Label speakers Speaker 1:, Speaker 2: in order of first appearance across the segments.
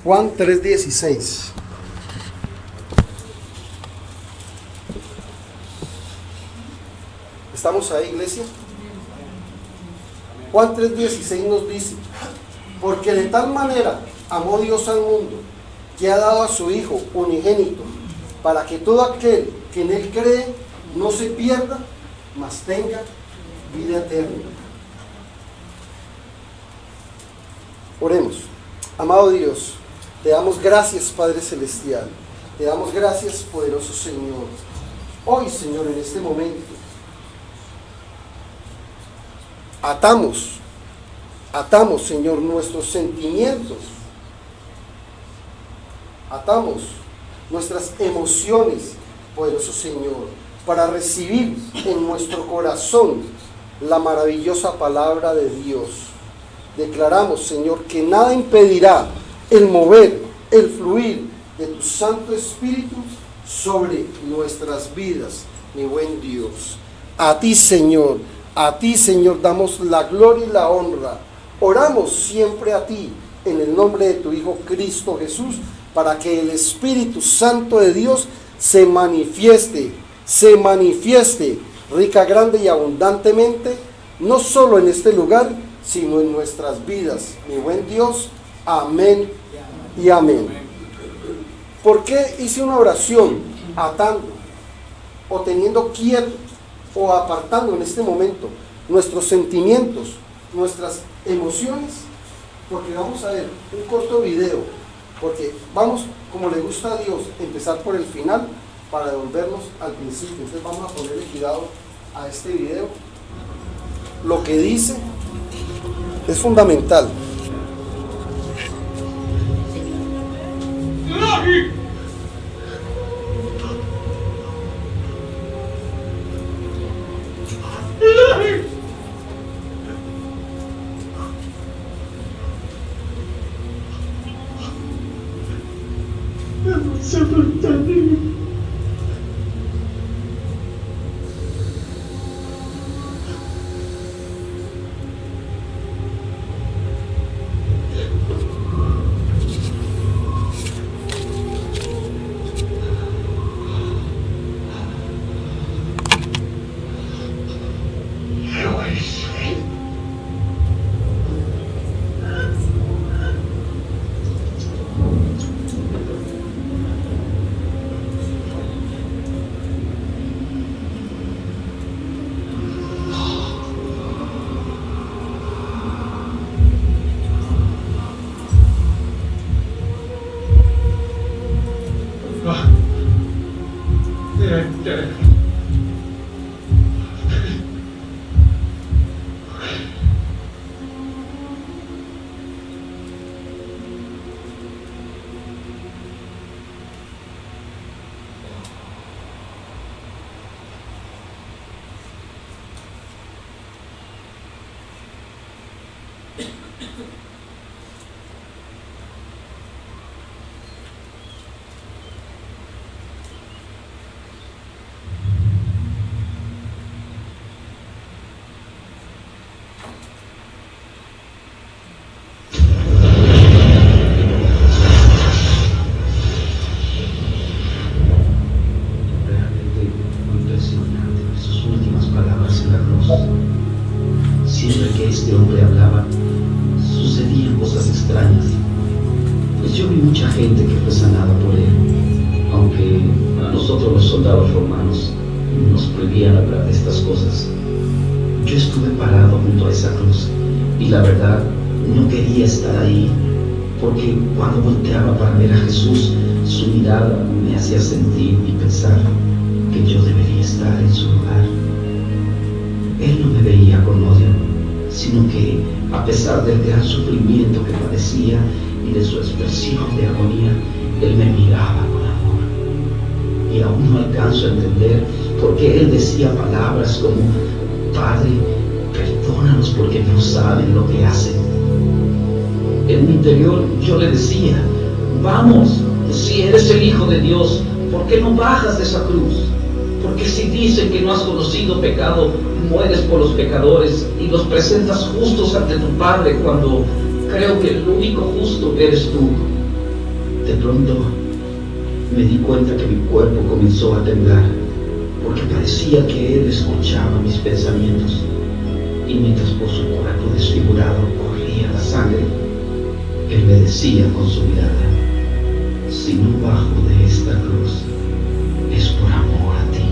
Speaker 1: Juan 3:16. ¿Estamos ahí, iglesia? Juan 3:16 nos dice: porque de tal manera amó Dios al mundo, que ha dado a su Hijo unigénito, para que todo aquel que en Él cree no se pierda, mas tenga vida eterna. Oremos. Amado Dios, te damos gracias, Padre Celestial. Te damos gracias, poderoso Señor. Hoy, Señor, en este momento, atamos, Señor, nuestros sentimientos. Atamos nuestras emociones, poderoso Señor, para recibir en nuestro corazón la maravillosa palabra de Dios. Declaramos, Señor, que nada impedirá el mover, el fluir de tu Santo Espíritu sobre nuestras vidas, mi buen Dios. A ti, Señor, damos la gloria y la honra. Oramos siempre a ti, en el nombre de tu Hijo Cristo Jesús, para que el Espíritu Santo de Dios se manifieste rica, grande y abundantemente, no solo en este lugar, sino en nuestras vidas, mi buen Dios. Amén y amén. ¿Por qué hice una oración atando o teniendo quieto o apartando en este momento nuestros sentimientos, nuestras emociones? Porque vamos a ver un corto video, porque vamos, como le gusta a Dios, empezar por el final para devolvernos al principio. Entonces vamos a ponerle cuidado a este video. Lo que dice es fundamental.
Speaker 2: Porque cuando volteaba para ver a Jesús, su mirada me hacía sentir y pensar que yo debería estar en su lugar. Él no me veía con odio, sino que, a pesar del gran sufrimiento que padecía y de su expresión de agonía, Él me miraba con amor. Y aún no alcanzo a entender por qué Él decía palabras como: Padre, perdónanos porque no saben lo que hacen. En mi interior yo le decía: vamos, si eres el Hijo de Dios, ¿por qué no bajas de esa cruz? Porque si dicen que no has conocido pecado, mueres por los pecadores y los presentas justos ante tu Padre, cuando creo que el único justo eres tú. De pronto me di cuenta que mi cuerpo comenzó a temblar, porque parecía que él escuchaba mis pensamientos, y mientras por su cuerpo desfigurado corría la sangre, él me decía con su mirada: si no bajo de esta cruz, es por amor a ti.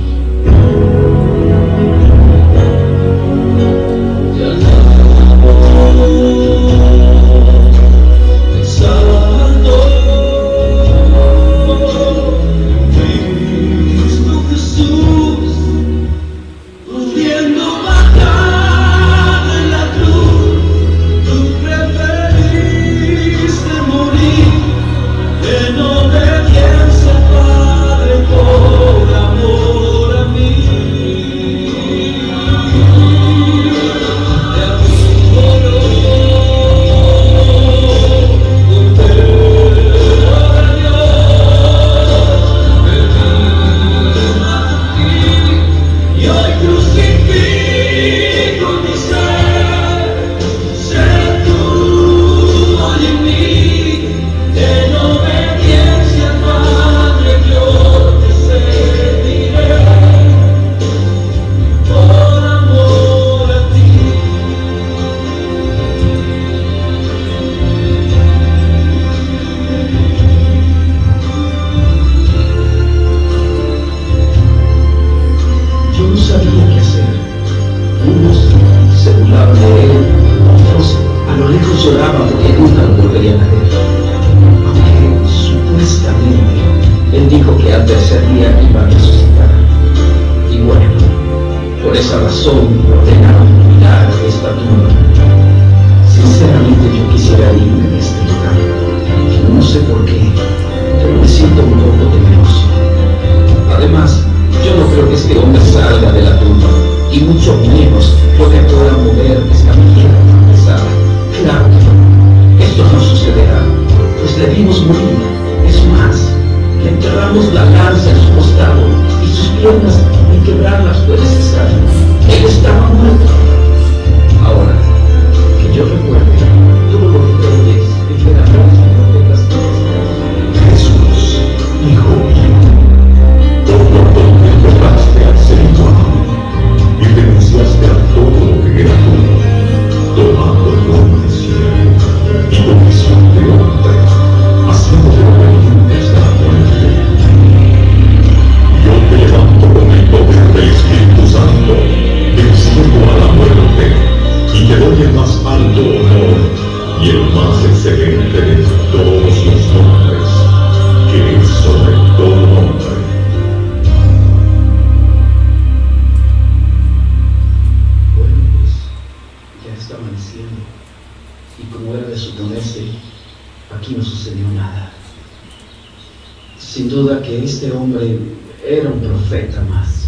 Speaker 3: Sin duda que este hombre era un profeta más.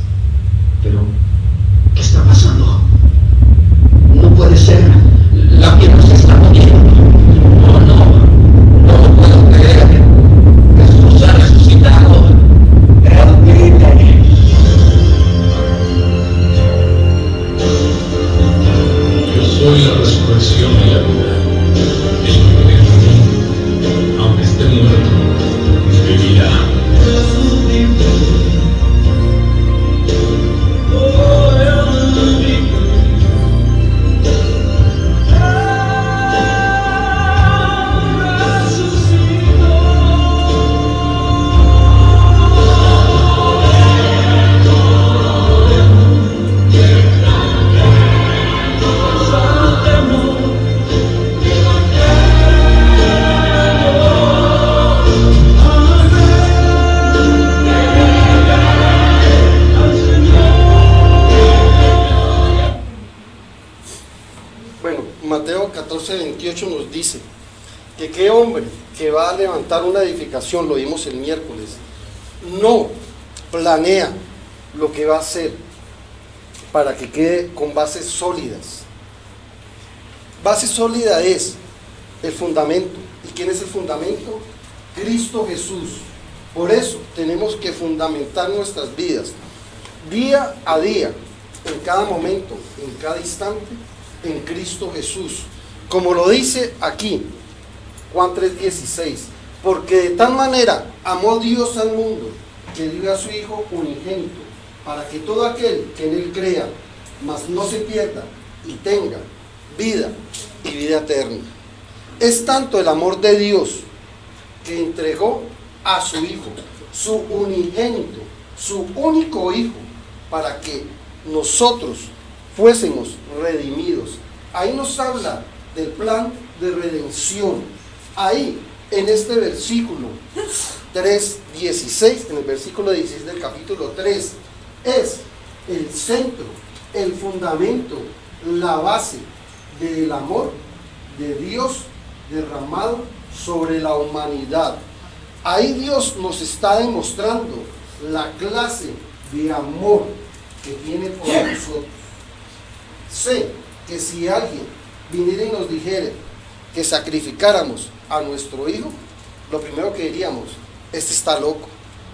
Speaker 3: Pero, ¿qué está pasando? No puede ser. La piedra se está moviendo. No lo puedo creer. Jesús ha resucitado. Él vive.
Speaker 4: Yo soy la resurrección y la vida. El que cree en mí, aunque esté muerto, vivirá.
Speaker 1: Mateo 14:28 nos dice que qué hombre que va a levantar una edificación, lo vimos el miércoles, no planea lo que va a hacer para que quede con bases sólidas. Base sólida es el fundamento. ¿Y quién es el fundamento? Cristo Jesús. Por eso tenemos que fundamentar nuestras vidas día a día, en cada momento, en cada instante, en Cristo Jesús, como lo dice aquí Juan 3:16: Porque de tal manera amó Dios al mundo, que dio a su Hijo unigénito, para que todo aquel que en él crea, mas no se pierda, y tenga vida y vida eterna. Es tanto el amor de Dios que entregó a su Hijo, su unigénito, su único Hijo, para que nosotros fuésemos redimidos. Ahí nos habla del plan de redención. Ahí, en este versículo 3:16, en el versículo 16 del capítulo 3, es el centro, el fundamento, la base del amor de Dios derramado sobre la humanidad. Ahí Dios nos está demostrando la clase de amor que tiene por nosotros. Sé que si alguien viniera y nos dijera que sacrificáramos a nuestro hijo, lo primero que diríamos: este está loco,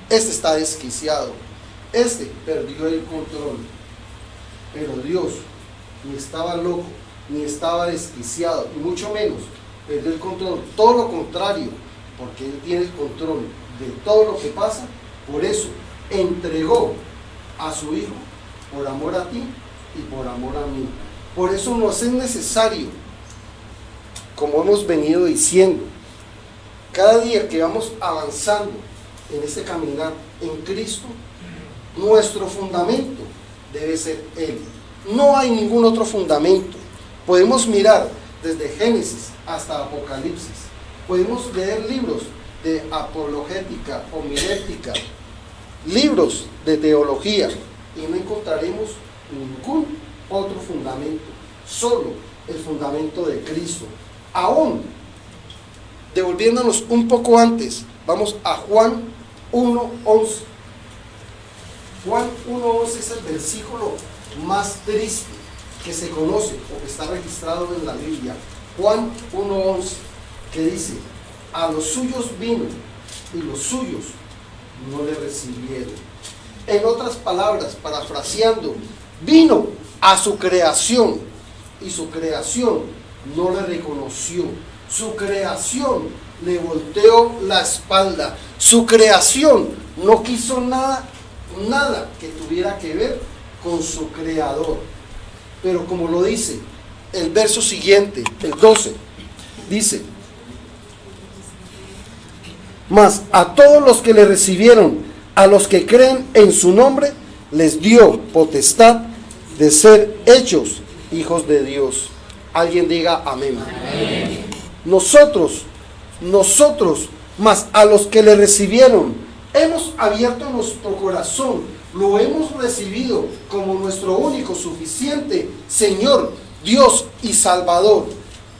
Speaker 1: este está desquiciado, este perdió el control. Pero Dios ni estaba loco, ni estaba desquiciado, y mucho menos perdió el control. Todo lo contrario, porque Él tiene el control de todo lo que pasa. Por eso entregó a su Hijo por amor a ti y por amor a mí. Por eso nos es necesario, como hemos venido diciendo, cada día que vamos avanzando en este caminar en Cristo, nuestro fundamento debe ser Él. No hay ningún otro fundamento. Podemos mirar desde Génesis hasta Apocalipsis. Podemos leer libros de apologética, homilética, libros de teología, y no encontraremos ningún otro fundamento, solo el fundamento de Cristo. Aún, devolviéndonos un poco antes, vamos a Juan 1:11. Juan 1:11 es el versículo más triste que se conoce o que está registrado en la Biblia. Juan 1:11, que dice: a los suyos vino y los suyos no le recibieron. En otras palabras, parafraseando, vino a su creación y su creación no le reconoció. Su creación le volteó la espalda. Su creación no quiso nada que tuviera que ver con su creador. Pero como lo dice el verso siguiente, el 12, dice: mas a todos los que le recibieron, a los que creen en su nombre, les dio potestad de ser hechos hijos de Dios. Alguien diga amén. Amén. Nosotros, mas a los que le recibieron, hemos abierto nuestro corazón, lo hemos recibido como nuestro único, suficiente Señor, Dios y Salvador,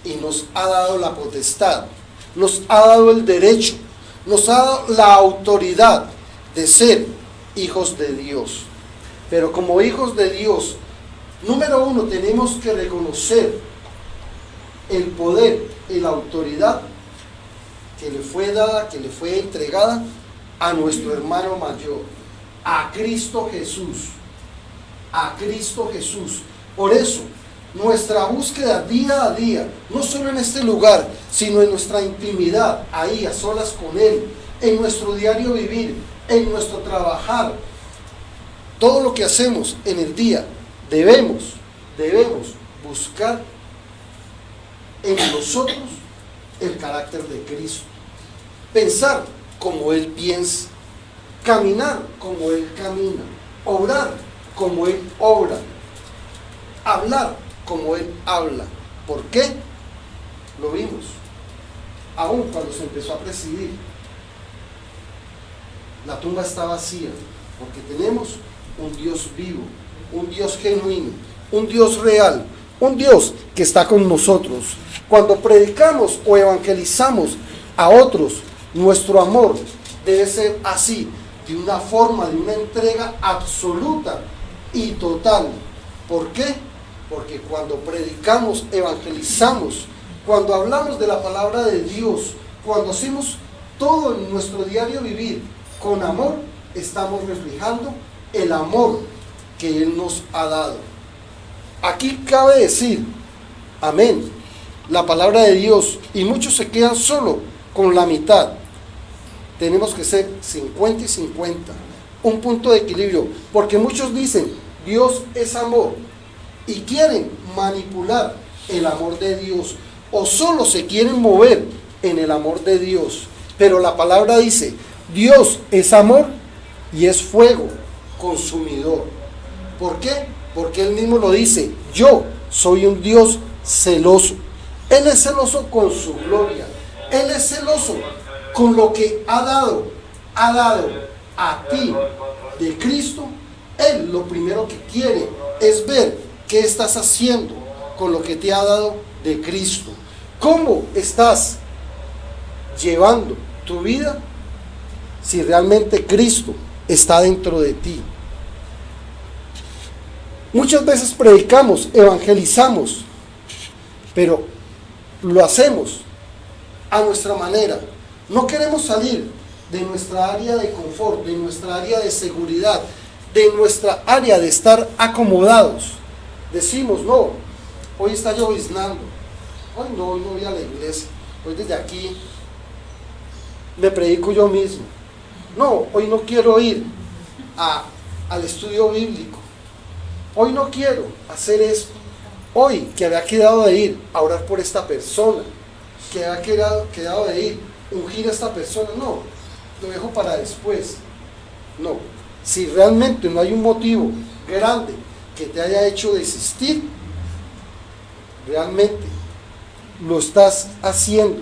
Speaker 1: y nos ha dado la potestad, nos ha dado el derecho, nos ha dado la autoridad de ser hijos de Dios. Pero como hijos de Dios, número uno, tenemos que reconocer el poder y la autoridad que le fue dada, que le fue entregada a nuestro hermano mayor, a Cristo Jesús. A Cristo Jesús. Por eso, nuestra búsqueda día a día, no solo en este lugar, sino en nuestra intimidad, ahí a solas con Él, en nuestro diario vivir, en nuestro trabajar, todo lo que hacemos en el día, debemos buscar en nosotros el carácter de Cristo, pensar como Él piensa, caminar como Él camina, obrar como Él obra, hablar como Él habla. ¿Por qué? Lo vimos aún cuando se empezó a presidir. La tumba está vacía porque tenemos un Dios vivo, un Dios genuino, un Dios real, un Dios que está con nosotros. Cuando predicamos o evangelizamos a otros, nuestro amor debe ser así, de una forma, de una entrega absoluta y total. ¿Por qué? Porque cuando predicamos, evangelizamos, cuando hablamos de la palabra de Dios, cuando hacemos todo en nuestro diario vivir con amor, estamos reflejando el amor que Él nos ha dado. Aquí cabe decir, amén, la palabra de Dios, y muchos se quedan solo con la mitad. tenemos que ser 50 y 50, un punto de equilibrio, porque muchos dicen, Dios es amor, y quieren manipular el amor de Dios, o solo se quieren mover en el amor de Dios, pero la palabra dice, Dios es amor y es fuego consumidor. ¿Por qué? Porque Él mismo lo dice, yo soy un Dios celoso. Él es celoso con su gloria, Él es celoso con lo que ha dado a ti de Cristo. Él lo primero que quiere es ver qué estás haciendo con lo que te ha dado de Cristo. ¿Cómo estás llevando tu vida si realmente Cristo está dentro de ti? Muchas veces predicamos, evangelizamos, pero lo hacemos a nuestra manera. No queremos salir de nuestra área de confort, de nuestra área de seguridad, de nuestra área de estar acomodados. Decimos, no, hoy está lloviznando, hoy no voy a la iglesia, hoy desde aquí me predico yo mismo. No, hoy no quiero ir al estudio bíblico, hoy no quiero hacer esto. Hoy que había quedado de ir a orar por esta persona, que había quedado de ir ungir a esta persona, no, lo dejo para después. No, si realmente no hay un motivo grande que te haya hecho desistir, realmente lo estás haciendo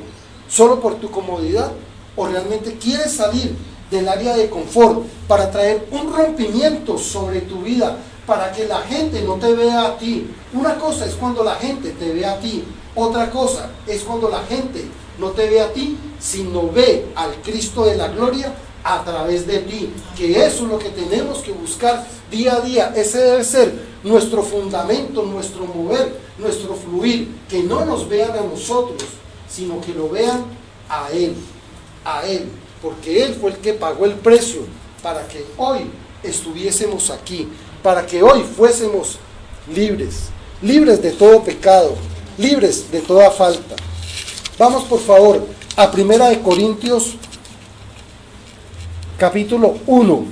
Speaker 1: solo por tu comodidad, o realmente quieres salir del área de confort para traer un rompimiento sobre tu vida, para que la gente no te vea a ti. Una cosa es cuando la gente te ve a ti, otra cosa es cuando la gente no te ve a ti, sino ve al Cristo de la gloria a través de ti, que eso es lo que tenemos que buscar día a día. Ese debe ser nuestro fundamento, nuestro mover, nuestro fluir, que no nos vean a nosotros, sino que lo vean a Él, porque Él fue el que pagó el precio para que hoy estuviésemos aquí, para que hoy fuésemos libres de todo pecado, libres de toda falta. Vamos por favor a 1 Corintios capítulo 1.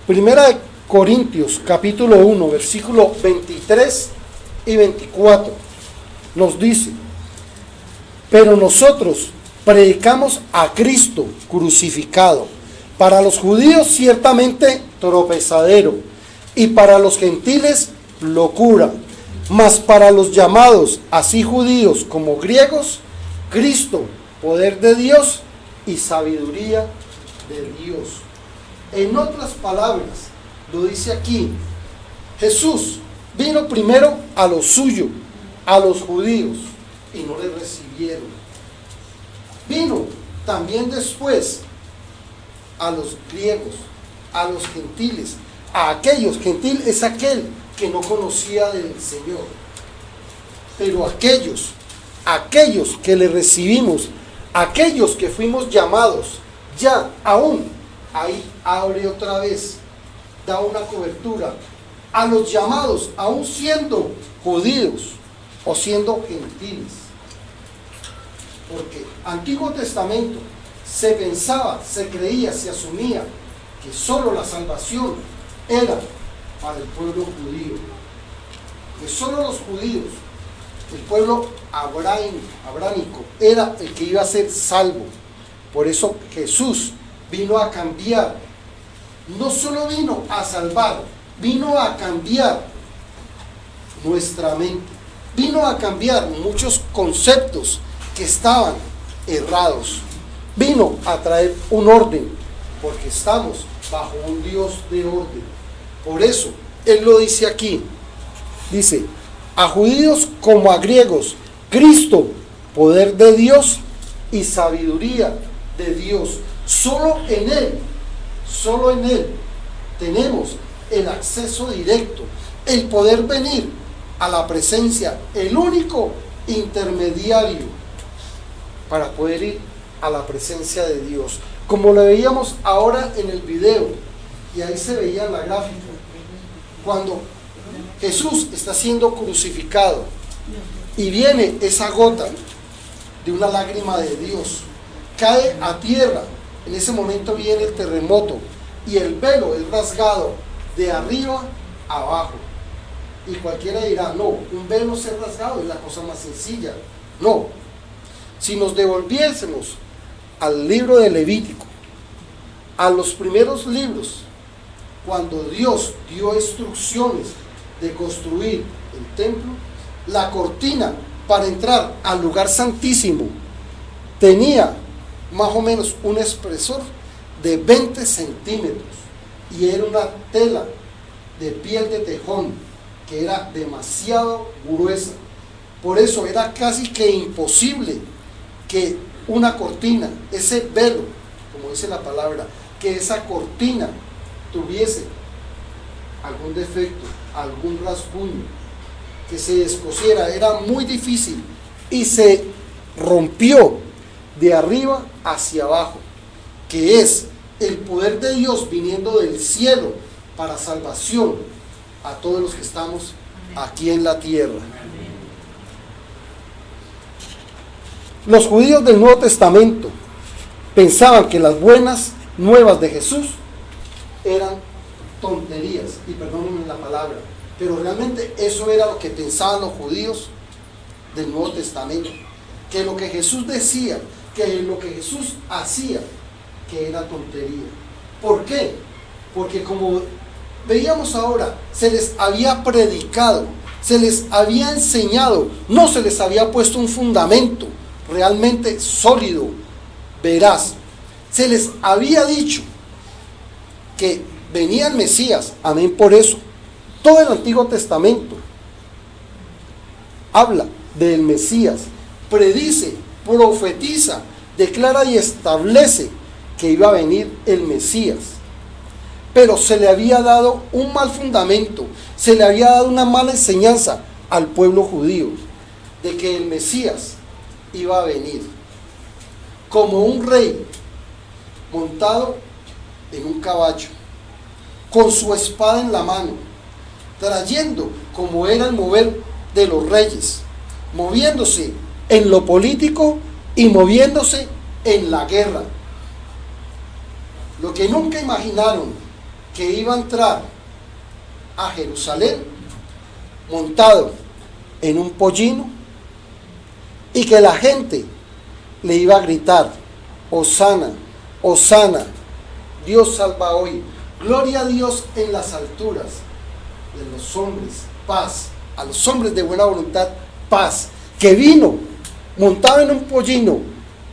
Speaker 1: Primera de Corintios capítulo 1, versículo 23 y 24 nos dice: pero nosotros predicamos a Cristo crucificado, para los judíos ciertamente tropezadero, y para los gentiles locura, mas para los llamados, así judíos como griegos, Cristo, poder de Dios y sabiduría de Dios. En otras palabras, lo dice aquí, Jesús vino primero a lo suyo, a los judíos, y no le recibieron. Vino también después a los griegos, a los gentiles, a aquellos. Gentil es aquel que no conocía del Señor, pero aquellos que le recibimos, aquellos que fuimos llamados, ya aún ahí abre otra vez, da una cobertura a los llamados, aún siendo judíos o siendo gentiles, porque Antiguo Testamento se pensaba, se creía, se asumía que solo la salvación era para el pueblo judío, que solo los judíos, el pueblo abránico, era el que iba a ser salvo. Por eso Jesús vino a cambiar, no solo vino a salvar, vino a cambiar nuestra mente, vino a cambiar muchos conceptos que estaban errados, vino a traer un orden, porque estamos bajo un Dios de orden. Por eso Él lo dice aquí, dice, a judíos como a griegos, Cristo, poder de Dios y sabiduría de Dios. Solo en Él tenemos el acceso directo, el poder venir a la presencia, el único intermediario para poder ir a la presencia de Dios. Como lo veíamos ahora en el video, y ahí se veía en la gráfica, cuando Jesús está siendo crucificado y viene esa gota de una lágrima de Dios, cae a tierra. En ese momento viene el terremoto y el velo es rasgado de arriba a abajo. Y cualquiera dirá, no, un velo ser rasgado es la cosa más sencilla. No, si nos devolviésemos al libro de Levítico, a los primeros libros, cuando Dios dio instrucciones de construir el templo, la cortina para entrar al lugar santísimo tenía más o menos un espesor de 20 centímetros y era una tela de piel de tejón que era demasiado gruesa. Por eso era casi que imposible que una cortina, ese velo, como dice la palabra, que esa cortina tuviese algún defecto, algún rasguño, que se descosiera. Era muy difícil y se rompió de arriba hacia abajo, que es el poder de Dios viniendo del cielo para salvación a todos los que estamos aquí en la tierra. Los judíos del Nuevo Testamento pensaban que las buenas nuevas de Jesús eran tonterías, y perdónenme la palabra, pero realmente eso era lo que pensaban los judíos del Nuevo Testamento, que lo que Jesús decía, que lo que Jesús hacía, que era tontería. ¿Por qué? Porque como veíamos ahora, se les había predicado, se les había enseñado, no se les había puesto un fundamento realmente sólido, veraz. Se les había dicho que venía el Mesías, amén. Por eso todo el Antiguo Testamento habla del Mesías, predice, profetiza, declara y establece que iba a venir el Mesías. Pero se le había dado un mal fundamento, se le había dado una mala enseñanza al pueblo judío de que el Mesías iba a venir como un rey montado en un caballo, con su espada en la mano, trayendo como era el mover de los reyes, moviéndose en lo político y moviéndose en la guerra. Lo que nunca imaginaron, que iba a entrar a Jerusalén montado en un pollino y que la gente le iba a gritar: Hosana, Hosana, Dios salva hoy, gloria a Dios en las alturas, de los hombres, paz, a los hombres de buena voluntad, paz, que vino montado en un pollino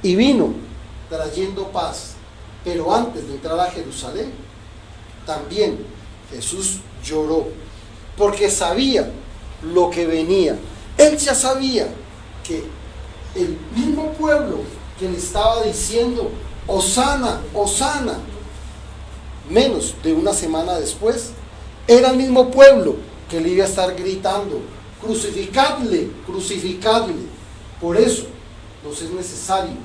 Speaker 1: y vino trayendo paz. Pero antes de entrar a Jerusalén, también Jesús lloró, porque sabía lo que venía. Él ya sabía que el mismo pueblo que le estaba diciendo Hosana, Hosana, menos de una semana después, era el mismo pueblo que le iba a estar gritando: crucificadle, crucificadle. Por eso nos es necesario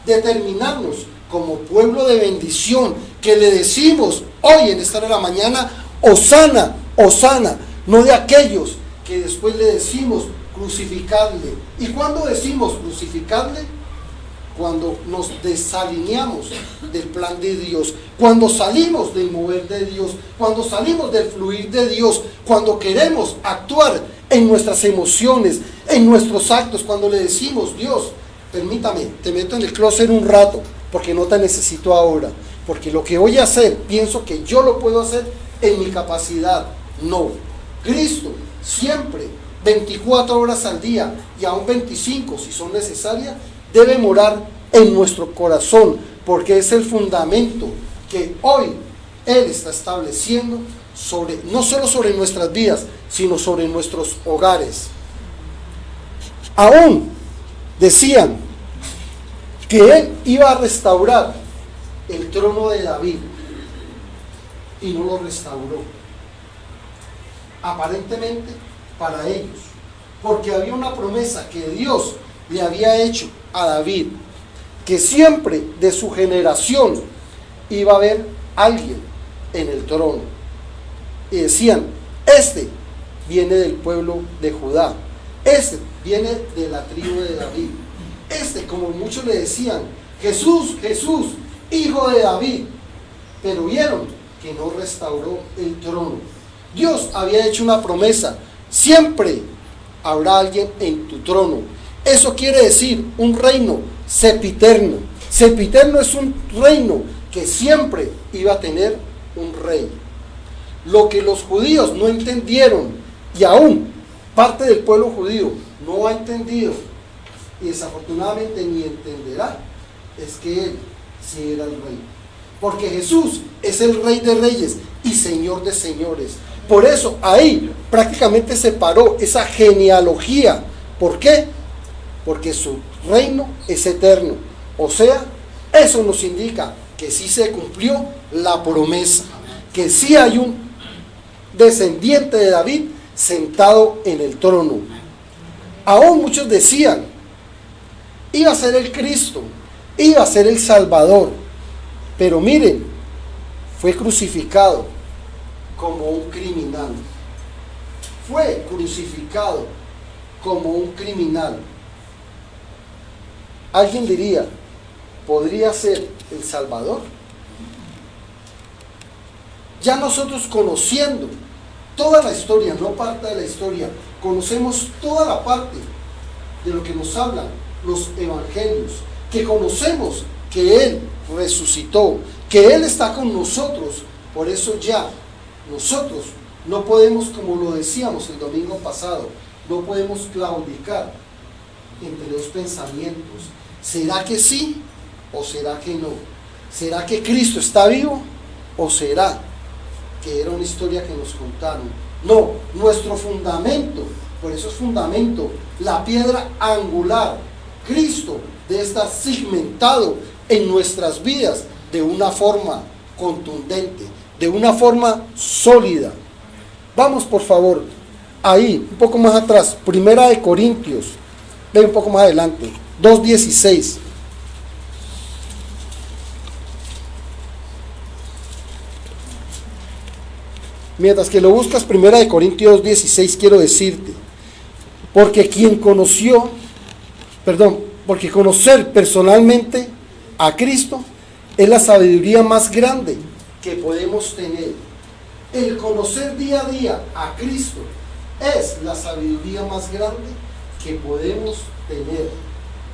Speaker 1: determinarnos como pueblo de bendición, que le decimos hoy en esta hora de la mañana: Hosana, Hosana, no de aquellos que después le decimos crucificadle. ¿Y cuándo decimos crucificadle? Cuando nos desalineamos del plan de Dios, cuando salimos del mover de Dios, cuando salimos del fluir de Dios, cuando queremos actuar en nuestras emociones, en nuestros actos, cuando le decimos: Dios, permítame, te meto en el closet un rato, porque no te necesito ahora, porque lo que voy a hacer, pienso que yo lo puedo hacer en mi capacidad. No, Cristo siempre, 24 horas al día y aún 25 si son necesarias, debe morar en nuestro corazón, porque es el fundamento que hoy Él está estableciendo sobre, no solo sobre nuestras vidas, sino sobre nuestros hogares. Aún decían que Él iba a restaurar el trono de David y no lo restauró, aparentemente para ellos, porque había una promesa que Dios le había hecho a David, que siempre de su generación iba a haber alguien en el trono, y decían: este viene del pueblo de Judá. Este viene de la tribu de David. Este, como muchos le decían, Jesús, Jesús, hijo de David. Pero vieron que no restauró el trono. Dios había hecho una promesa: siempre habrá alguien en tu trono. Eso quiere decir un reino sempiterno. Sempiterno es un reino que siempre iba a tener un rey. Lo que los judíos no entendieron, y aún parte del pueblo judío no ha entendido, y desafortunadamente ni entenderá, es que Él sí era el rey. Porque Jesús es el Rey de Reyes y Señor de Señores. Por eso ahí prácticamente se paró esa genealogía. ¿Por qué? Porque su reino es eterno. O sea, eso nos indica que sí se cumplió la promesa, que sí hay un descendiente de David sentado en el trono. Aún muchos decían, iba a ser el Cristo, iba a ser el Salvador, pero miren, fue crucificado como un criminal. Fue crucificado como un criminal. Alguien diría, ¿podría ser el Salvador? Ya nosotros, conociendo toda la historia, no parte de la historia, conocemos toda la parte de lo que nos hablan los evangelios, que conocemos que Él resucitó, que Él está con nosotros. Por eso ya nosotros no podemos, como lo decíamos el domingo pasado, no podemos claudicar entre dos pensamientos. ¿Será que sí o será que no? ¿Será que Cristo está vivo o será que era una historia que nos contaron? No, nuestro fundamento, por eso es fundamento, la piedra angular, Cristo, debe estar cimentado en nuestras vidas de una forma contundente, de una forma sólida. Vamos por favor, ahí, un poco más atrás, Primera de Corintios, ve un poco más adelante, 2:16. Mientras que lo buscas, Primera de Corintios 2:16, quiero decirte, porque conocer personalmente a Cristo es la sabiduría más grande que podemos tener. El conocer día a día a Cristo es la sabiduría más grande que podemos tener,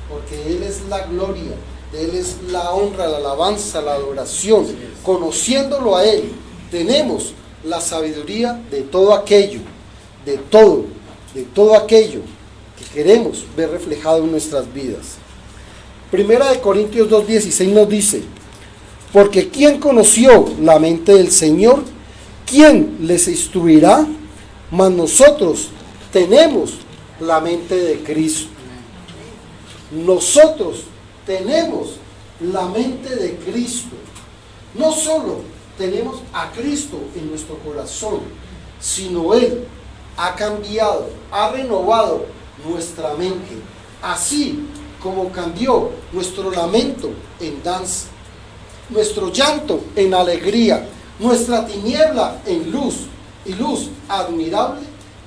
Speaker 1: porque Él es la gloria, Él es la honra, la alabanza, la adoración. Conociéndolo a Él, tenemos la sabiduría de todo aquello, de todo aquello que queremos ver reflejado en nuestras vidas. Primera de Corintios 2:16 nos dice, porque ¿quién conoció la mente del Señor? ¿Quién les instruirá? Mas nosotros tenemos la mente de Cristo. Nosotros tenemos la mente de Cristo. No solo tenemos a Cristo en nuestro corazón, sino Él ha cambiado, ha renovado nuestra mente, así como cambió nuestro lamento en danza, nuestro llanto en alegría, nuestra tiniebla en luz y luz admirable.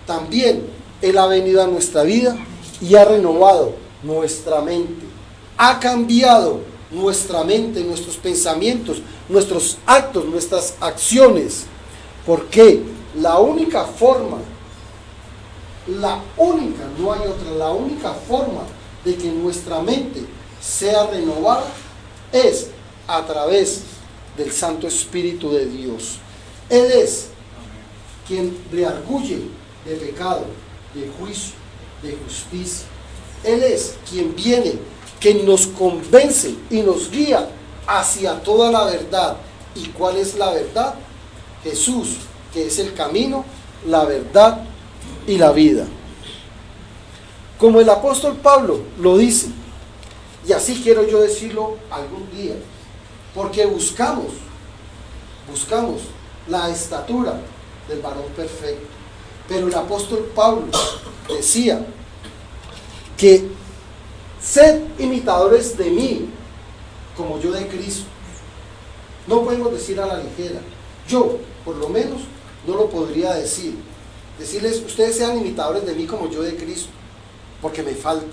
Speaker 1: También Él ha venido a nuestra vida y ha renovado nuestra mente, ha cambiado nuestra mente, nuestros pensamientos, nuestros actos, nuestras acciones, porque la única forma, no hay otra, la única forma de que nuestra mente sea renovada es a través del Santo Espíritu de Dios. Él es quien reargulle de pecado, de juicio, de justicia. Él es quien viene, que nos convence y nos guía hacia toda la verdad. ¿Y cuál es la verdad? Jesús, que es el camino, la verdad y la vida. Como el apóstol Pablo lo dice, y así quiero yo decirlo algún día, porque buscamos la estatura del varón perfecto. Pero el apóstol Pablo decía que sed imitadores de mí, como yo de Cristo. No podemos decir a la ligera. Yo, por lo menos, no lo podría decir. decirles, ustedes sean imitadores de mí como yo de Cristo, porque me falta.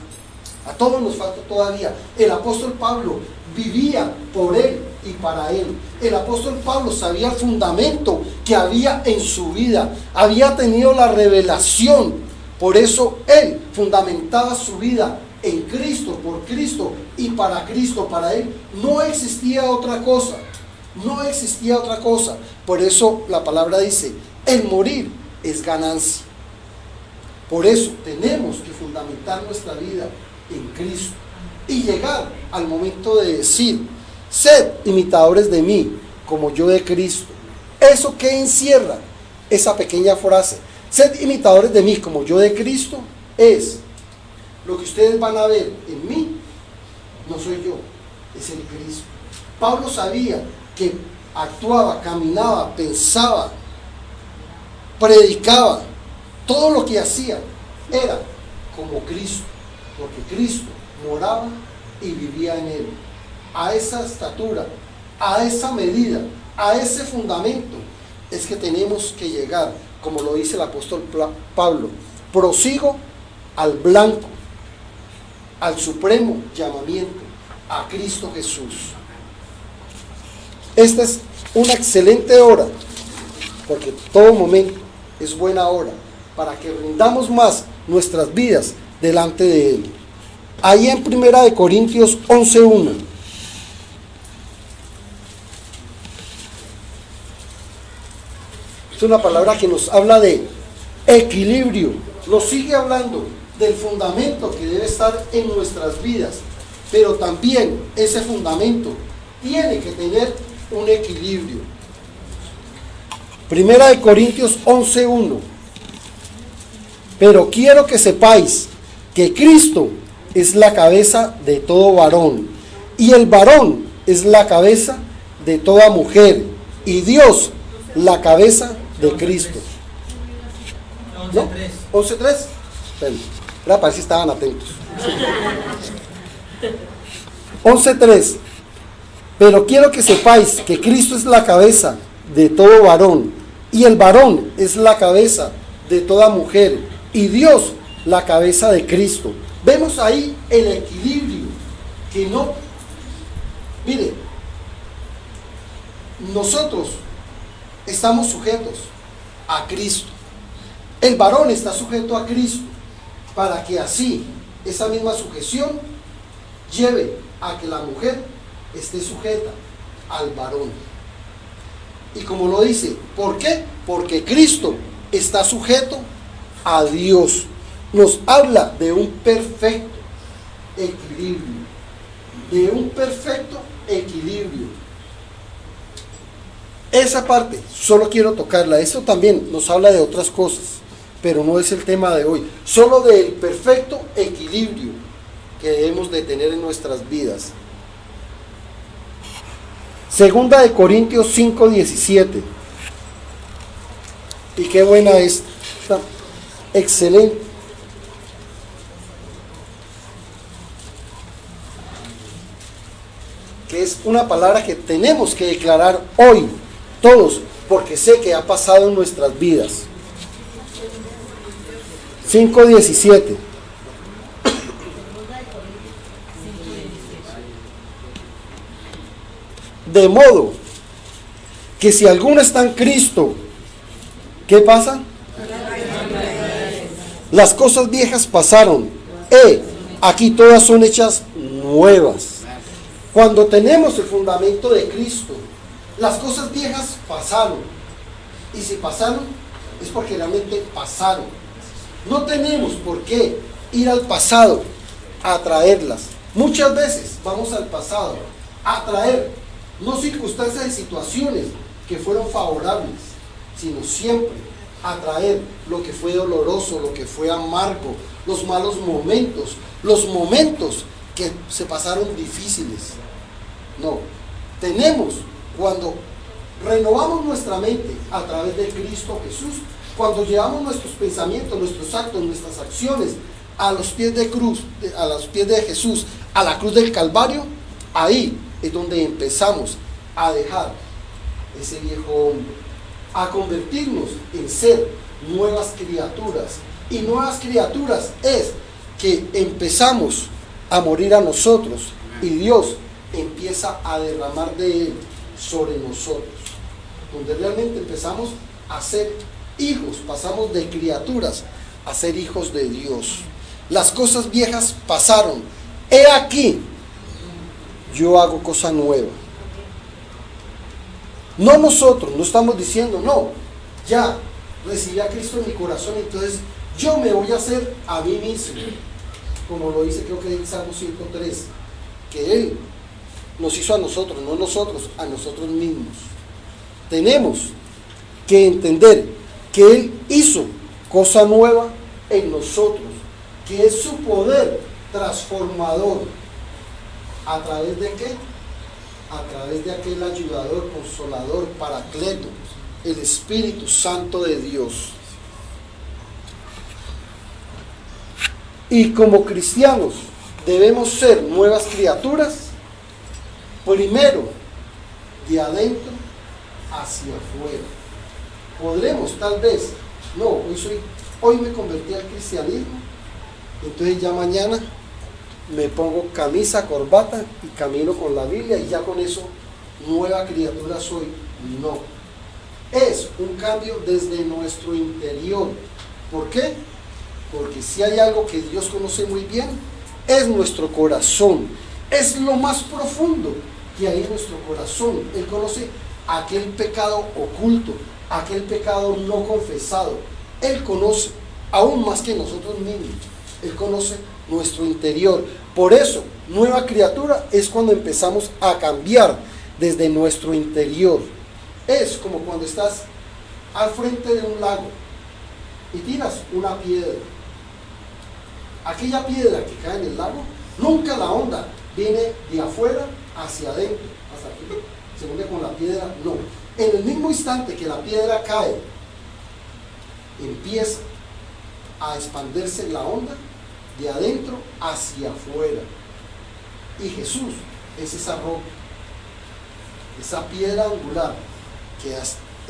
Speaker 1: A todos nos falta todavía. El apóstol Pablo vivía por él y para él. El apóstol Pablo sabía el fundamento que había en su vida, había tenido la revelación, por eso él fundamentaba su vida en Cristo, por Cristo y para Cristo. Para él no existía otra cosa, no existía otra cosa. Por eso la palabra dice, el morir es ganancia. Por eso tenemos que fundamentar nuestra vida en Cristo y llegar al momento de decir, sed imitadores de mí como yo de Cristo. ¿Eso qué encierra esa pequeña frase? Sed imitadores de mí como yo de Cristo es lo que ustedes van a ver en mí, no soy yo, es el Cristo. Pablo sabía que actuaba, caminaba, pensaba, predicaba, todo lo que hacía era como Cristo, porque Cristo moraba y vivía en él. A esa estatura, a esa medida, a ese fundamento es que tenemos que llegar, como lo dice el apóstol Pablo, prosigo al blanco, al supremo llamamiento, a Cristo Jesús. Esta es una excelente hora, porque todo momento es buena hora, para que rindamos más nuestras vidas delante de Él. Ahí en 1 Corintios 11:1. Es una palabra que nos habla de equilibrio, nos sigue hablando del fundamento que debe estar en nuestras vidas, pero también ese fundamento tiene que tener un equilibrio. 1 Corintios 11:1. Pero quiero que sepáis que Cristo es la cabeza de todo varón, y el varón es la cabeza de toda mujer, y Dios la cabeza de Cristo. ¿No? 11:3. Era para ver si estaban atentos. 11:3. Pero quiero que sepáis que Cristo es la cabeza de todo varón, y el varón es la cabeza de toda mujer, y Dios la cabeza de Cristo. Vemos ahí el equilibrio, que no, mire, nosotros estamos sujetos a Cristo, el varón está sujeto a Cristo, para que así esa misma sujeción lleve a que la mujer esté sujeta al varón. Y como lo dice, ¿por qué? Porque Cristo está sujeto a Dios. Nos habla de un perfecto equilibrio, de un perfecto equilibrio. Esa parte solo quiero tocarla. Esto también nos habla de otras cosas, pero no es el tema de hoy. Solo del perfecto equilibrio que debemos de tener en nuestras vidas. Segunda de Corintios 5:17. Y qué buena esta, excelente. Que es una palabra que tenemos que declarar hoy, todos, porque sé que ha pasado en nuestras vidas. 5:17. De modo que si alguno está en Cristo, ¿qué pasa? Las cosas viejas pasaron, aquí todas son hechas nuevas. Cuando tenemos el fundamento de Cristo, las cosas viejas pasaron. Y si pasaron, es porque realmente pasaron. No tenemos por qué ir al pasado a traerlas. Muchas veces vamos al pasado a traer no circunstancias y situaciones que fueron favorables, sino siempre a traer lo que fue doloroso, lo que fue amargo, los malos momentos, los momentos que se pasaron difíciles. No, tenemos, cuando renovamos nuestra mente a través de Cristo Jesús, cuando llevamos nuestros pensamientos, nuestros actos, nuestras acciones a los pies de cruz, a los pies de Jesús, a la cruz del Calvario, ahí es donde empezamos a dejar ese viejo hombre, a convertirnos en ser nuevas criaturas. Y nuevas criaturas es que empezamos a morir a nosotros y Dios empieza a derramar de Él sobre nosotros, donde realmente empezamos a ser hijos, pasamos de criaturas a ser hijos de Dios. Las cosas viejas pasaron, he aquí, yo hago cosa nueva. No nosotros, no estamos diciendo, no, ya recibí a Cristo en mi corazón, entonces yo me voy a hacer a mí mismo, como lo dice, creo que en Salmo 5:3, que Él nos hizo a nosotros, no nosotros, a nosotros mismos. Tenemos que entender que Él hizo cosa nueva en nosotros, que es su poder transformador. ¿A través de qué? A través de aquel ayudador, consolador, paracleto, el Espíritu Santo de Dios. Y como cristianos debemos ser nuevas criaturas, primero de adentro hacia afuera. Podremos tal vez, no, hoy me convertí al cristianismo, entonces ya mañana me pongo camisa, corbata y camino con la Biblia y ya con eso nueva criatura soy. No, es un cambio desde nuestro interior. ¿Por qué? Porque si hay algo que Dios conoce muy bien, es nuestro corazón, es lo más profundo que hay en nuestro corazón. Él conoce aquel pecado oculto, aquel pecado no confesado. Él conoce aún más que nosotros mismos. Él conoce nuestro interior. Por eso, nueva criatura es cuando empezamos a cambiar desde nuestro interior. Es como cuando estás al frente de un lago y tiras una piedra. Aquella piedra que cae en el lago, nunca la onda viene de afuera hacia adentro, hasta aquí, se une con la piedra, no. En el mismo instante que la piedra cae, empieza a expandirse la onda de adentro hacia afuera. Y Jesús es esa roca, esa piedra angular que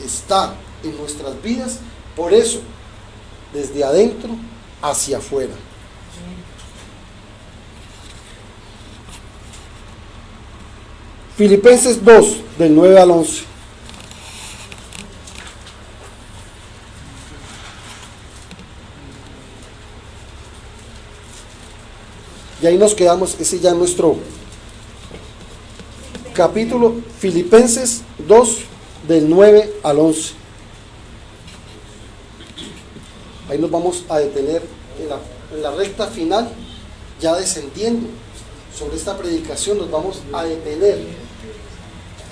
Speaker 1: está en nuestras vidas. Por eso, desde adentro hacia afuera. Filipenses 2, del 9 al 11. Y ahí nos quedamos, ese ya es nuestro capítulo, Filipenses 2, del 9 al 11. Ahí nos vamos a detener en la recta final, ya descendiendo sobre esta predicación, nos vamos a detener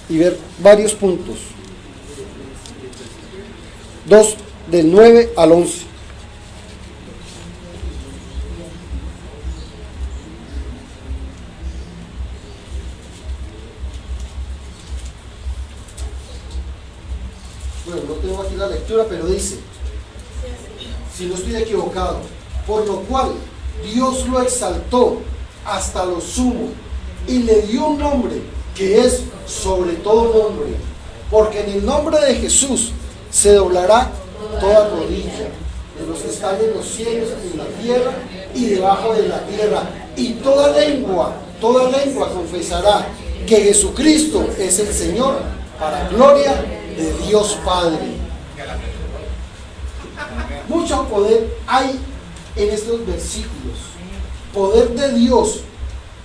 Speaker 1: y ver varios puntos. 2, del 9 al 11. Bueno, no tengo aquí la lectura, pero dice, si no estoy equivocado, por lo cual Dios lo exaltó hasta lo sumo y le dio un nombre que es sobre todo nombre, porque en el nombre de Jesús se doblará toda rodilla de los que están en los cielos, en la tierra y debajo de la tierra, y toda lengua confesará que Jesucristo es el Señor, para gloria de Dios Padre. Mucho poder hay en estos versículos, poder de Dios,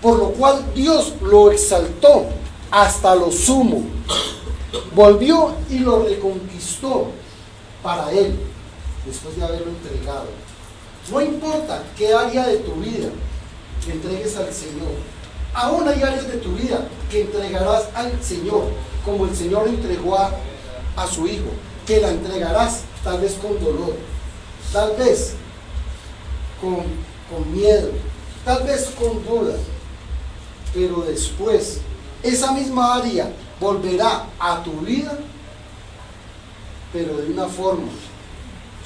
Speaker 1: por lo cual Dios lo exaltó hasta lo sumo, volvió y lo reconquistó para Él, después de haberlo entregado. No importa qué área de tu vida que entregues al Señor, aún hay áreas de tu vida que entregarás al Señor, como el Señor entregó a su Hijo, que la entregarás tal vez con dolor, tal vez con miedo, tal vez con dudas, pero después esa misma área volverá a tu vida, pero de una forma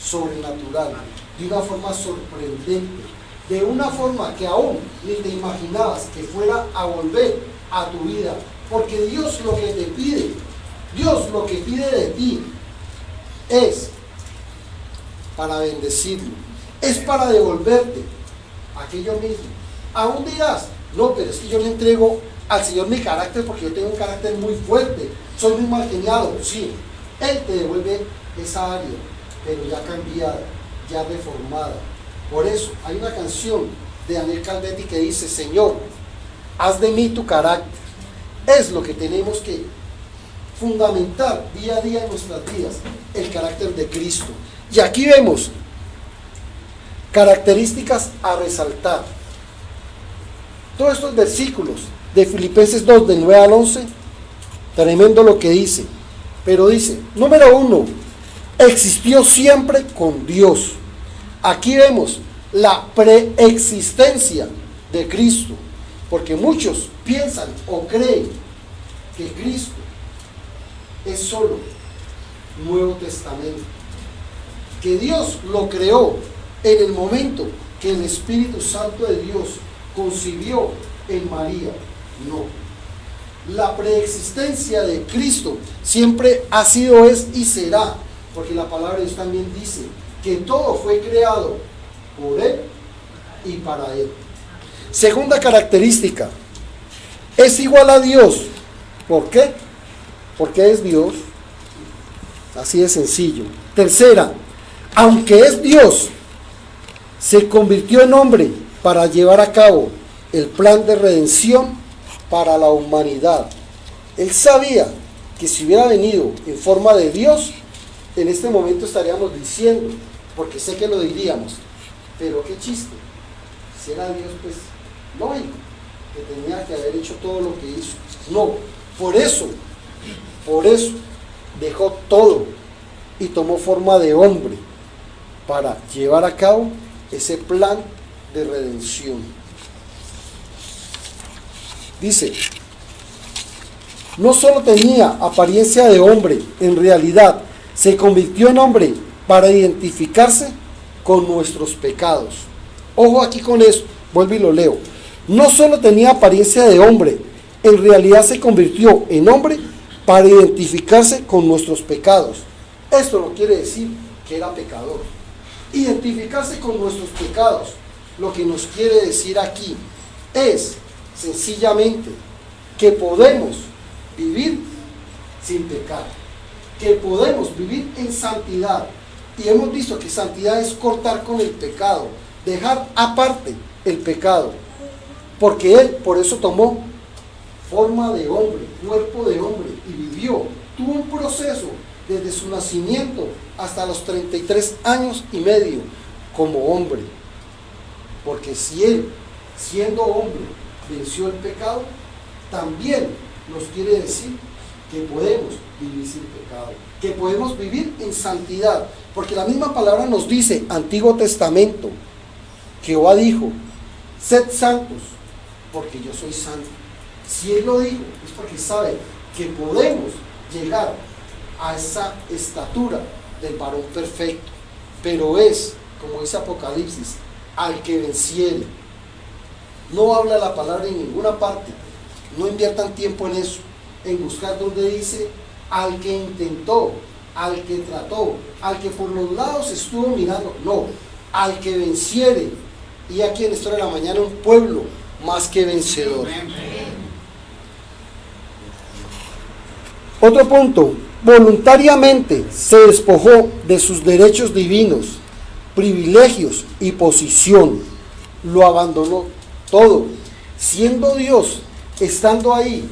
Speaker 1: sobrenatural, de una forma sorprendente, de una forma que aún ni te imaginabas que fuera a volver a tu vida, porque Dios lo que te pide, Dios lo que pide de ti es para bendecirlo, es para devolverte aquello mismo. Aún dirás, no, pero es que yo le entrego al Señor mi carácter porque yo tengo un carácter muy fuerte, soy muy mal geniado. Sí, Él te devuelve esa área, pero ya cambiada, ya reformada. Por eso hay una canción de Daniel Calvetti que dice: Señor, haz de mí tu carácter. Es lo que tenemos que fundamentar día a día en nuestras vidas, el carácter de Cristo. Y aquí vemos características a resaltar. Todos estos versículos de Filipenses 2, del 9 al 11, tremendo lo que dice. Pero dice, número 1, existió siempre con Dios. Aquí vemos la preexistencia de Cristo, porque muchos piensan o creen que Cristo es solo Nuevo Testamento, que Dios lo creó en el momento que el Espíritu Santo de Dios concibió en María. No, la preexistencia de Cristo siempre ha sido, es y será, porque la palabra de Dios también dice que todo fue creado por Él y para Él. Segunda característica, es igual a Dios. ¿Por qué? Porque es Dios. Así de sencillo. Tercera, aunque es Dios, se convirtió en hombre para llevar a cabo el plan de redención para la humanidad. Él sabía que si hubiera venido en forma de Dios, en este momento estaríamos diciendo, porque sé que lo diríamos, pero qué chiste, si era Dios, pues lógico, que tenía que haber hecho todo lo que hizo. No, por eso dejó todo y tomó forma de hombre para llevar a cabo ese plan de redención. Dice, no solo tenía apariencia de hombre, en realidad se convirtió en hombre para identificarse con nuestros pecados. Ojo aquí con eso, vuelvo y lo leo. No solo tenía apariencia de hombre, en realidad se convirtió en hombre para identificarse con nuestros pecados. Esto no quiere decir que era pecador. Identificarse con nuestros pecados, lo que nos quiere decir aquí es sencillamente que podemos vivir sin pecar, que podemos vivir en santidad. Y hemos visto que santidad es cortar con el pecado, dejar aparte el pecado, porque Él por eso tomó forma de hombre, cuerpo de hombre, y vivió, tuvo un proceso desde su nacimiento hasta los 33 años y medio como hombre, porque si Él, siendo hombre, venció el pecado, también nos quiere decir que podemos vivir sin pecado, que podemos vivir en santidad, porque la misma palabra nos dice, Antiguo Testamento, Jehová dijo, sed santos, porque yo soy santo. Si Él lo dijo, es porque sabe que podemos llegar a esa estatura del varón perfecto, pero es, como dice Apocalipsis, al que venciere. No habla la palabra en ninguna parte, no inviertan tiempo en eso, en buscar donde dice al que intentó, al que trató, al que por los lados estuvo mirando. No, al que venciere. Y aquí en Historia de la Mañana, un pueblo más que vencedor. Otro punto, voluntariamente se despojó de sus derechos divinos, privilegios y posición, lo abandonó todo, siendo Dios, estando ahí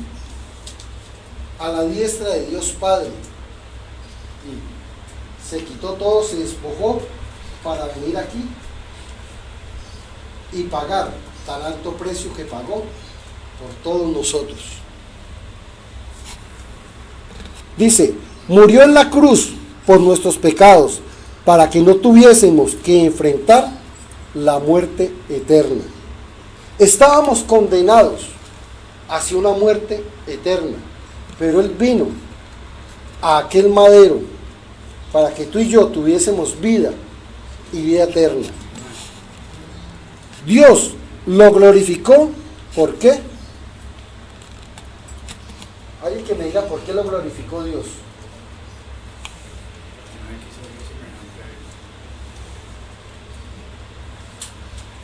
Speaker 1: a la diestra de Dios Padre, y se quitó todo, se despojó para venir aquí y pagar tan alto precio que pagó por todos nosotros. Dice, murió en la cruz por nuestros pecados, para que no tuviésemos que enfrentar la muerte eterna. Estábamos condenados hacia una muerte eterna, pero Él vino a aquel madero para que tú y yo tuviésemos vida y vida eterna. Dios lo glorificó, ¿por qué? Alguien que me diga por qué lo glorificó Dios.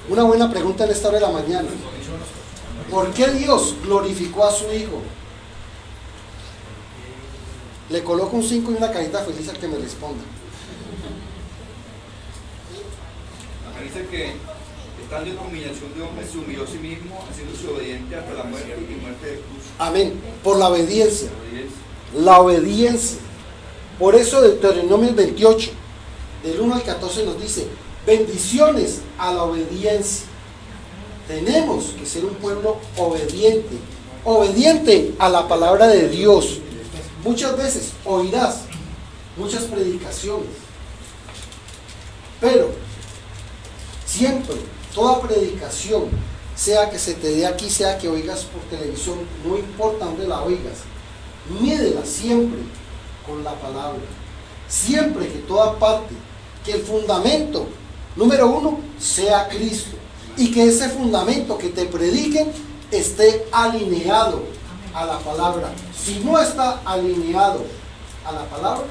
Speaker 1: Una buena pregunta en esta hora de la mañana. ¿Por qué Dios glorificó a su Hijo? Le coloco un 5 y una carita feliz al que me responda.
Speaker 5: Acá dice que estando en humillación de hombre se humilló a sí mismo, haciéndose obediente hasta la muerte y muerte de cruz.
Speaker 1: Amén. Por la obediencia.
Speaker 5: Obediencia.
Speaker 1: La obediencia. Por eso Deuteronomio 28, del 1 al 14 nos dice, bendiciones a la obediencia. Tenemos que ser un pueblo obediente, obediente a la palabra de Dios. Muchas veces oirás muchas predicaciones, pero siempre, toda predicación, sea que se te dé aquí, sea que oigas por televisión, no importa dónde la oigas, mídela siempre con la palabra. Siempre que toda parte, que el fundamento número 1 sea Cristo, y que ese fundamento que te prediquen esté alineado a la palabra. Si no está alineado a la palabra,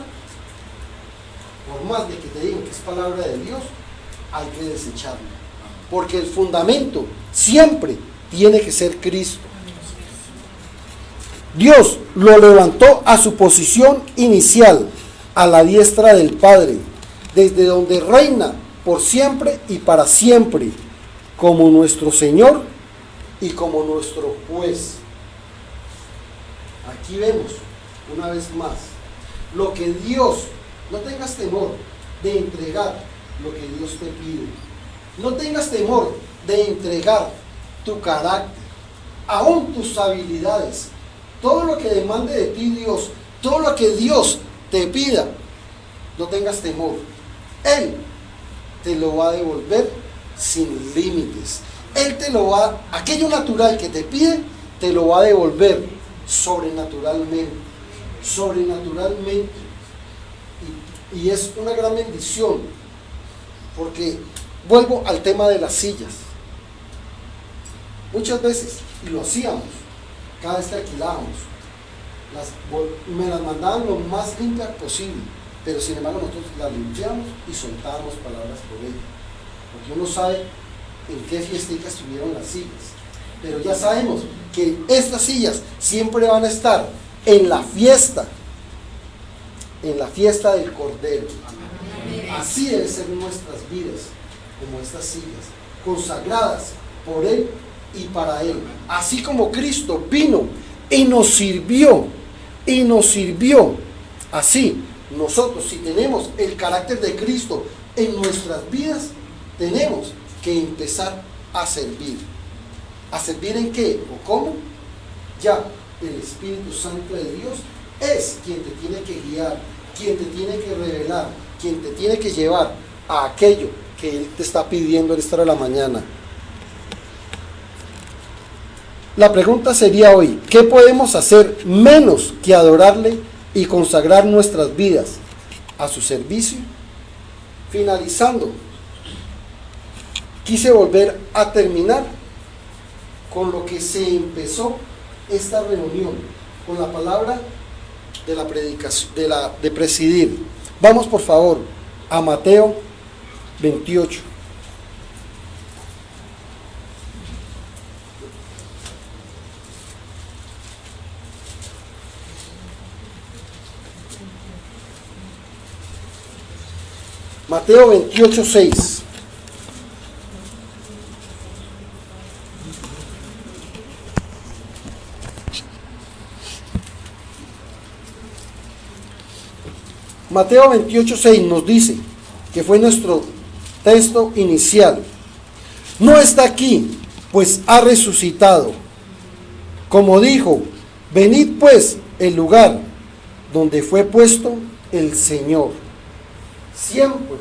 Speaker 1: por más de que te digan que es palabra de Dios, hay que desecharlo, porque el fundamento siempre tiene que ser Cristo. Dios lo levantó a su posición inicial, a la diestra del Padre, desde donde reina por siempre y para siempre, como nuestro Señor y como nuestro juez. Aquí vemos una vez más lo que Dios, no tengas temor de entregar lo que Dios te pide, no tengas temor de entregar tu carácter, aún tus habilidades, todo lo que demande de ti Dios, todo lo que Dios te pida, no tengas temor, Él te lo va a devolver sin límites. Él te lo va, aquello natural que te pide, te lo va a devolver sobrenaturalmente, sobrenaturalmente. Y es una gran bendición, porque vuelvo al tema de las sillas. Muchas veces, y lo hacíamos, cada vez que alquilábamos, me las mandaban lo más limpias posible, pero sin embargo nosotros las limpiamos y soltábamos palabras por ellas, porque uno sabe en qué fiestica estuvieron las sillas, pero ya sabemos que estas sillas siempre van a estar en la fiesta del Cordero. Así deben ser nuestras vidas, como estas sillas, consagradas por Él y para Él. Así como Cristo vino y nos sirvió, así nosotros, si tenemos el carácter de Cristo en nuestras vidas, tenemos que empezar a servir. ¿A servir en qué o cómo? Ya el Espíritu Santo de Dios es quien te tiene que guiar, quien te tiene que revelar, quien te tiene que llevar a aquello que Él te está pidiendo en esta hora de la mañana. La pregunta sería hoy, ¿qué podemos hacer menos que adorarle y consagrar nuestras vidas a su servicio? Finalizando, quise volver a terminar con lo que se empezó esta reunión, con la palabra de la predicación, de presidir. Vamos por favor a Mateo 28. Mateo 28, 6. Mateo 28, 6 nos dice, que fue nuestro texto inicial: no está aquí, pues ha resucitado. Como dijo, venid pues el lugar donde fue puesto el Señor. Siempre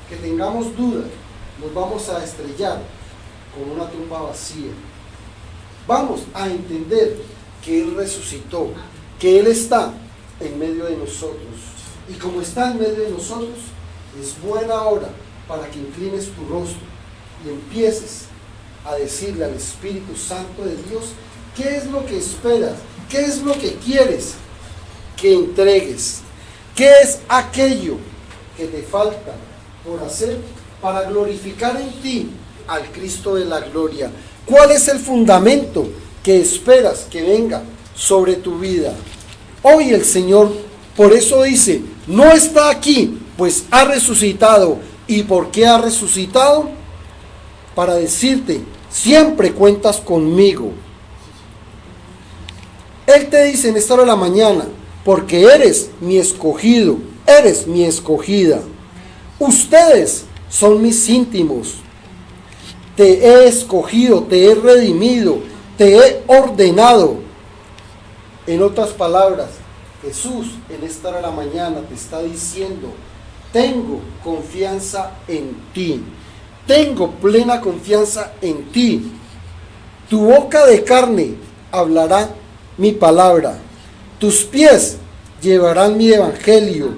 Speaker 1: que tengamos dudas, nos vamos a estrellar con una tumba vacía. Vamos a entender que Él resucitó, que Él está en medio de nosotros. Y como está en medio de nosotros, es buena hora para que inclines tu rostro y empieces a decirle al Espíritu Santo de Dios qué es lo que esperas, qué es lo que quieres que entregues, qué es aquello que te falta por hacer para glorificar en ti al Cristo de la gloria. ¿Cuál es el fundamento que esperas que venga sobre tu vida? Hoy el Señor, por eso dice, no está aquí, pues ha resucitado. ¿Y por qué ha resucitado? Para decirte, siempre cuentas conmigo. Él te dice en esta hora de la mañana, porque eres mi escogido, eres mi escogida. Ustedes son mis íntimos. Te he escogido, te he redimido, te he ordenado. En otras palabras, Jesús en esta hora de la mañana te está diciendo, tengo confianza en ti, tengo plena confianza en ti. Tu boca de carne hablará mi palabra, tus pies llevarán mi evangelio,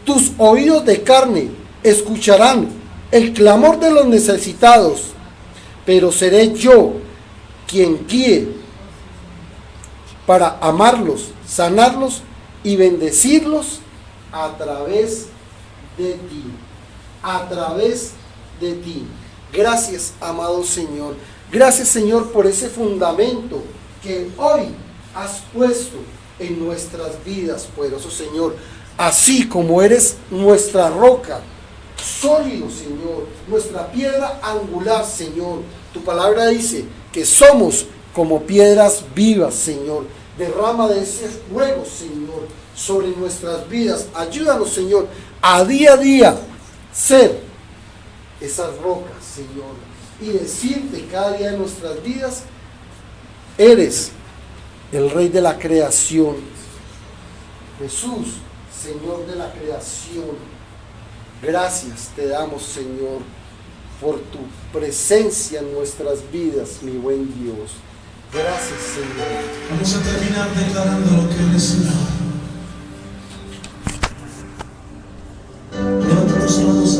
Speaker 1: tus oídos de carne escucharán el clamor de los necesitados, pero seré yo quien guíe para amarlos, sanarlos y bendecirlos a través de ti, a través de ti. Gracias, amado Señor. Gracias, Señor, por ese fundamento que hoy has puesto en nuestras vidas, poderoso Señor. Así como eres nuestra roca, sólido, Señor, nuestra piedra angular, Señor. Tu palabra dice que somos como piedras vivas, Señor. Derrama de ese fuego, Señor, sobre nuestras vidas. Ayúdanos, Señor, a día ser esas rocas, Señor, y decirte cada día de nuestras vidas, eres el Rey de la creación, Jesús, Señor de la creación. Gracias te damos, Señor, por tu presencia en nuestras vidas, mi buen Dios. Gracias, Señor.
Speaker 6: Vamos a terminar declarando lo que Él es, Señor.